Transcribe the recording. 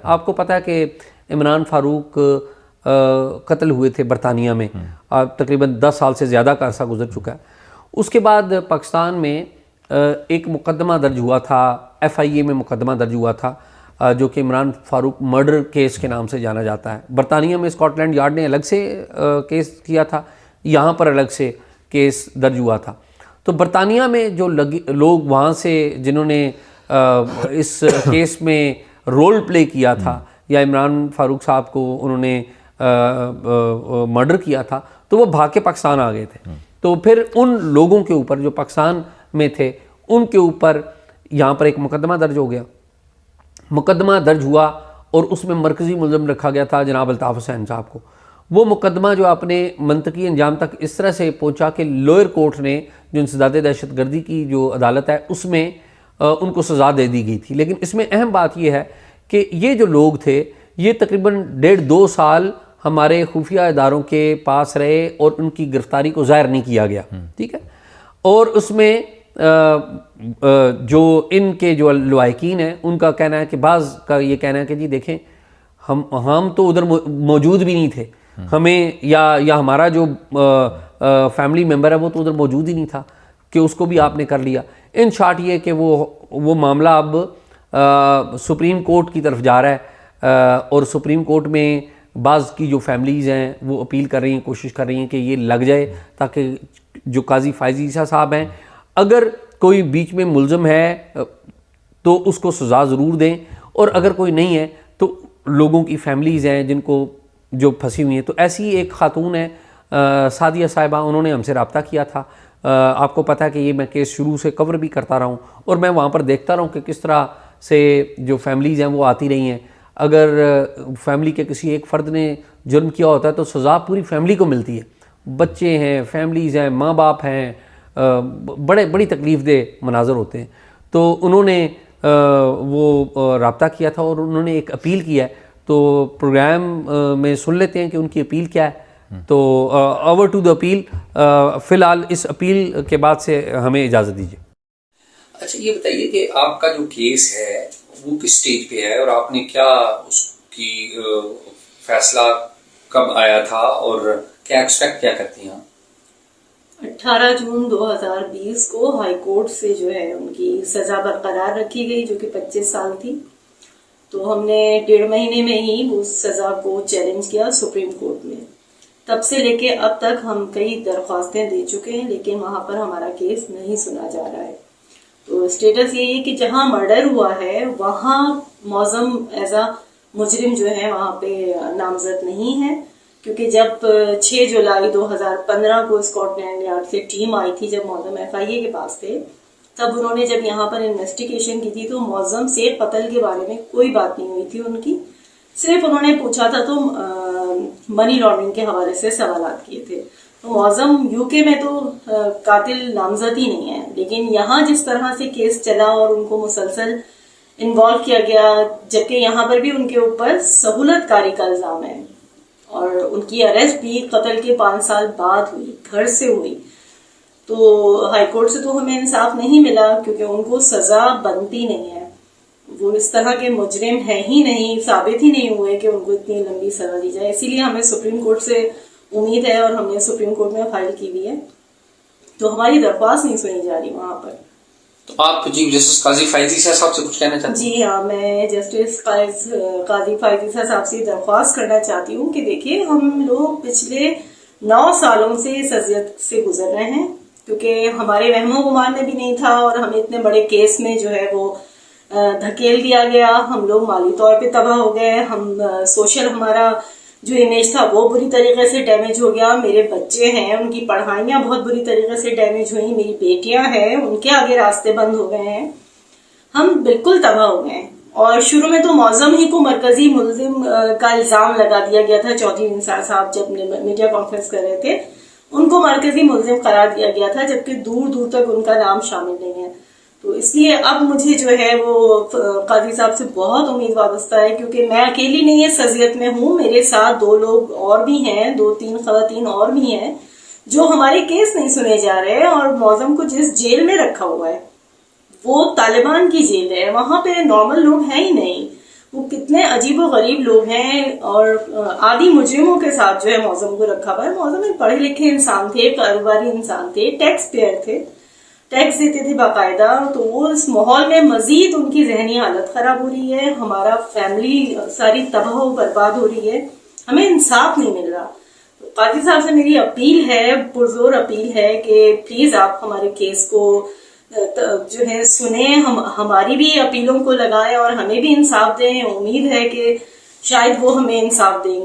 آپ کو پتہ ہے کہ عمران فاروق قتل ہوئے تھے برطانیہ میں، تقریباً 10 سال سے زیادہ کا عرصہ گزر چکا ہے۔ اس کے بعد پاکستان میں ایک مقدمہ درج ہوا تھا، FIA میں مقدمہ درج ہوا تھا جو کہ عمران فاروق مرڈر کیس کے نام سے جانا جاتا ہے۔ برطانیہ میں اسکاٹ لینڈ یارڈ نے الگ سے کیس کیا تھا، یہاں پر الگ سے کیس درج ہوا تھا۔ تو برطانیہ میں جو لوگ وہاں سے جنہوں نے اس کیس میں رول پلے کیا تھا یا عمران فاروق صاحب کو انہوں نے مرڈر کیا تھا، تو وہ بھاگ کے پاکستان آ گئے تھے۔ تو پھر ان لوگوں کے اوپر جو پاکستان میں تھے ان کے اوپر یہاں پر ایک مقدمہ درج ہو گیا۔ مقدمہ درج ہوا اور اس میں مرکزی ملزم رکھا گیا تھا جناب الطاف حسین صاحب کو۔ وہ مقدمہ جو اپنے منطقی انجام تک اس طرح سے پہنچا کہ لوئر کورٹ نے جو انسداد دہشت گردی کی جو عدالت ہے اس میں ان کو سزا دے دی گئی تھی۔ لیکن اس میں اہم بات یہ ہے کہ یہ جو لوگ تھے یہ تقریباً 1.5-2 سال ہمارے خفیہ اداروں کے پاس رہے اور ان کی گرفتاری کو ظاہر نہیں کیا گیا، ٹھیک ہے۔ اور اس میں جو ان کے جو لواحقین ہیں ان کا کہنا ہے کہ بعض کا یہ کہنا ہے کہ جی دیکھیں ہم تو ادھر موجود بھی نہیں تھے، ہمیں یا ہمارا جو فیملی ممبر ہے وہ تو ادھر موجود ہی نہیں تھا کہ اس کو بھی آپ نے کر لیا۔ ان شارٹ یہ کہ وہ معاملہ اب سپریم کورٹ کی طرف جا رہا ہے اور سپریم کورٹ میں بعض کی جو فیملیز ہیں وہ اپیل کر رہی ہیں، کوشش کر رہی ہیں کہ یہ لگ جائے تاکہ جو قاضی فائز عیسیٰ صاحب ہیں اگر کوئی بیچ میں ملزم ہے تو اس کو سزا ضرور دیں، اور اگر کوئی نہیں ہے تو لوگوں کی فیملیز ہیں جن کو جو پھنسی ہوئی ہیں۔ تو ایسی ایک خاتون ہے سعدیہ صاحبہ، انہوں نے ہم سے رابطہ کیا تھا۔ آپ کو پتہ ہے کہ یہ میں کیس شروع سے کور بھی کرتا رہا ہوں اور میں وہاں پر دیکھتا رہا ہوں کہ کس طرح سے جو فیملیز ہیں وہ آتی رہی ہیں۔ اگر فیملی کے کسی ایک فرد نے جرم کیا ہوتا ہے تو سزا پوری فیملی کو ملتی ہے، بچے ہیں، فیملیز ہیں، ماں باپ ہیں، بڑی تکلیف دہ مناظر ہوتے ہیں۔ تو انہوں نے وہ رابطہ کیا تھا اور انہوں نے ایک اپیل کیا ہے، تو پروگرام میں سن لیتے ہیں کہ ان کی اپیل کیا ہے۔ تو اوور ٹو دا اپیل۔ فی الحال اس اپیل کے بعد سے ہمیں اجازت دیجیے۔ اچھا یہ بتائیے کہ آپ کا جو کیس ہے وہ کس سٹیج پہ ہے اور آپ نے کیا اس کی فیصلہ کب آیا تھا اور کیا ایکسپیکٹ کیا کرتی ہیں؟ 18 جون 2020 کو ہائی کورٹ سے جو ہے ان کی سزا برقرار رکھی گئی جو کہ 25 سال تھی۔ تو ہم نے 1.5 مہینے میں ہی اس سزا کو چیلنج کیا سپریم کورٹ میں۔ تب سے لے کے اب تک ہم کئی درخواستیں دے چکے ہیں لیکن وہاں پر ہمارا کیس نہیں سنا جا رہا ہے۔ تو اسٹیٹس یہی ہے کہ جہاں مرڈر ہوا ہے وہاں معظم ایز اے مجرم جو ہے وہاں پہ نامزد نہیں ہے، کیونکہ جب 6 جولائی 2015 کو اسکاٹ لینڈ یارڈ سے ٹیم آئی تھی جب معظم FIA کے پاس تھے، تب انہوں نے جب یہاں پر انویسٹیگیشن کی تھی تو معظم سے قتل کے بارے میں کوئی بات نہیں ہوئی تھی ان کی، صرف انہوں نے پوچھا تھا تو منی لانڈرنگ کے حوالے سے سوالات کیے تھے۔ تو معظم UK میں تو قاتل نامزد ہی نہیں ہے، لیکن یہاں جس طرح سے کیس چلا اور ان کو مسلسل انوالو کیا گیا، جبکہ یہاں پر بھی ان کے اوپر سہولت کاری کا الزام ہے اور ان کی اریسٹ بھی قتل کے 5 سال بعد ہوئی، گھر سے ہوئی۔ تو ہائی کورٹ سے تو ہمیں انصاف نہیں ملا کیونکہ ان کو سزا بنتی نہیں ہے، وہ اس طرح کے مجرم ہیں ہی نہیں، ثابت ہی نہیں ہوئے کہ ان کو اتنی لمبی سزا دی جائے۔ اسی لیے ہمیں سپریم کورٹ سے امید ہے اور ہم نے سپریم کورٹ میں فائل کی بھی ہے، تو ہماری درخواست نہیں سنی جا رہی وہاں پر۔ تو آپ چیف جسٹس قاضی فائز عیسیٰ صاحب سے کچھ کہنا چاہتے ہیں؟ جی ہاں، میں جسٹس قاضی فائز عیسیٰ صاحب سے درخواست کرنا چاہتی ہوں کہ دیکھیے ہم لوگ پچھلے 9 سالوں سے اس اذیت سے گزر رہے ہیں، کیونکہ ہمارے وہم و گمان میں بھی نہیں تھا اور ہمیں اتنے بڑے کیس میں جو ہے وہ دھکیل دیا گیا، ہم لوگ مالی طور پہ تباہ ہو گئے، ہم سوشل ہمارا جو امیج تھا وہ بری طریقے سے ڈیمیج ہو گیا، میرے بچے ہیں ان کی پڑھائیاں بہت بری طریقے سے ڈیمیج ہوئی، میری بیٹیاں ہیں ان کے آگے راستے بند ہو گئے ہیں، ہم بالکل تباہ ہو گئے ہیں۔ اور شروع میں تو معظم ہی کو مرکزی ملزم کا الزام لگا دیا گیا تھا، چودھری نثار صاحب جب میڈیا کانفرنس کر رہے تھے ان کو مرکزی ملزم قرار دیا گیا تھا، جبکہ دور دور تک ان کا نام شامل نہیں ہے۔ تو اس لیے اب مجھے جو ہے وہ قاضی صاحب سے بہت امید وابستہ ہے، کیونکہ میں اکیلی نہیں اس اذیت میں ہوں، میرے ساتھ 2 لوگ اور بھی ہیں، 2-3 خواتین اور بھی ہیں جو ہمارے کیس نہیں سنے جا رہے، اور معظم کو جس جیل میں رکھا ہوا ہے وہ طالبان کی جیل ہے، وہاں پہ نارمل لوگ ہیں ہی نہیں، وہ کتنے عجیب و غریب لوگ ہیں اور عادی مجرموں کے ساتھ جو ہے معظم کو رکھا ہوا ہے. معظم ایک پڑھے لکھے انسان تھے, کاروباری انسان تھے, ٹیکس پیئر تھے, ٹیکس دیتے تھے باقاعدہ. تو وہ اس ماحول میں مزید ان کی ذہنی حالت خراب ہو رہی ہے, ہمارا فیملی ساری تباہ و برباد ہو رہی ہے, ہمیں انصاف نہیں مل رہا. قاضی صاحب سے میری اپیل ہے, پرزور اپیل ہے کہ پلیز آپ ہمارے کیس کو جو ہے سنیں, ہماری بھی اپیلوں کو لگائیں اور ہمیں بھی انصاف دیں. امید ہے کہ شاید وہ ہمیں انصاف دیں گے.